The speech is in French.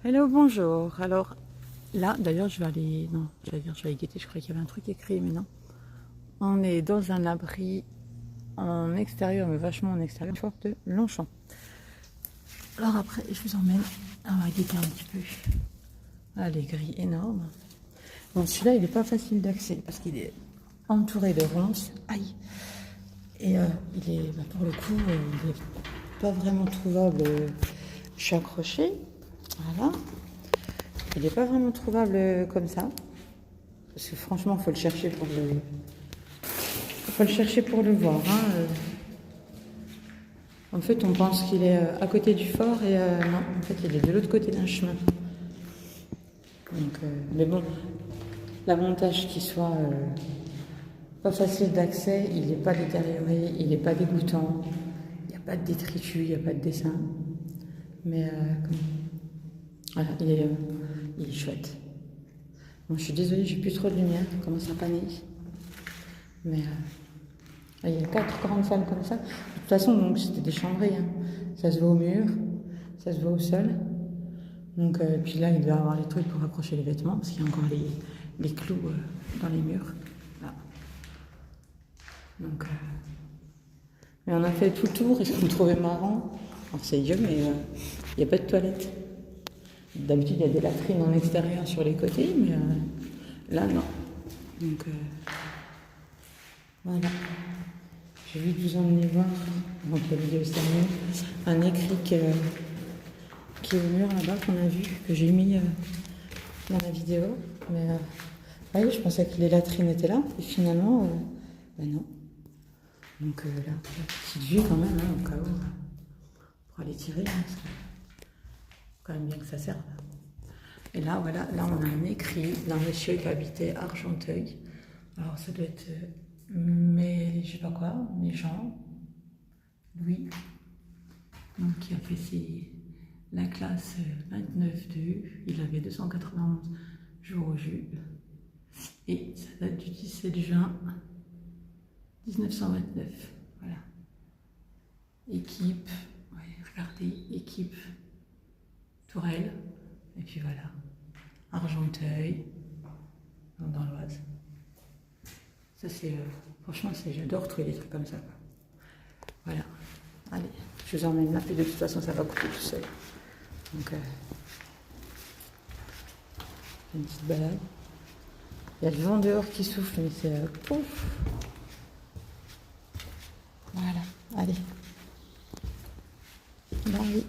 Hello, bonjour. Alors là, d'ailleurs, je vais aller. Non, j'allais dire, je vais aller guetter. Je croyais qu'il y avait un truc écrit, mais non. On est dans un abri en extérieur, mais vachement en extérieur, de Longchamp. Alors après, je vous emmène. On va guetter un petit peu. Ah, les grilles énormes. Bon, celui-là, il n'est pas facile d'accès parce qu'il est entouré de ronces. Aïe. Et il est, pour le coup, il n'est pas vraiment trouvable. Je suis accrochée. Voilà. Il n'est pas vraiment trouvable comme ça. Parce que franchement, il faut le chercher pour le voir. Hein. En fait, on pense qu'il est à côté du fort et non, en fait, il est de l'autre côté d'un chemin. Donc, mais bon, l'avantage qu'il soit pas facile d'accès, il n'est pas détérioré, il n'est pas dégoûtant, il n'y a pas de détritus, il n'y a pas de dessin. Mais voilà, il est chouette. Bon, je suis désolée, j'ai plus trop de lumière, ça commence à paner. Mais il y a 4 grandes salles comme ça. De toute façon, donc c'était des chambrées. Hein. Ça se voit au mur, ça se voit au sol. Donc, puis là, il doit y avoir les trucs pour accrocher les vêtements, parce qu'il y a encore les clous dans les murs. Là. Donc, mais on a fait tout le tour, et ce qu'on trouvait marrant, alors c'est idiot, mais il n'y a pas de toilette. D'habitude, il y a des latrines en extérieur sur les côtés, mais là, non. Donc, voilà. J'ai vite vous emmener voir, donc la vidéo se termine, un écrit qui est au mur là-bas qu'on a vu, que j'ai mis dans la vidéo. Mais oui, je pensais que les latrines étaient là, et finalement, non. Donc là, la petite vue quand même, hein, au cas où, pour aller tirer, hein, c'est quand même bien que ça serve. Et là, voilà, là on a un écrit d'un monsieur qui habitait Argenteuil. Alors ça doit être... mais je sais pas quoi, Méjean, Louis, donc qui a fait la classe 29-2, il avait 291 jours au jus, et ça date du 17 juin 1929, voilà. Équipe, ouais, regardez, équipe Tourelle, et puis voilà, Argenteuil, dans l'Oise. Ça c'est, franchement, j'adore trouver des trucs comme ça, quoi. Voilà, allez, je vous emmène là, puis de toute façon ça va couper tout seul. Donc, une petite balade. Il y a le vent dehors qui souffle, mais c'est pouf. Voilà, allez. Bye.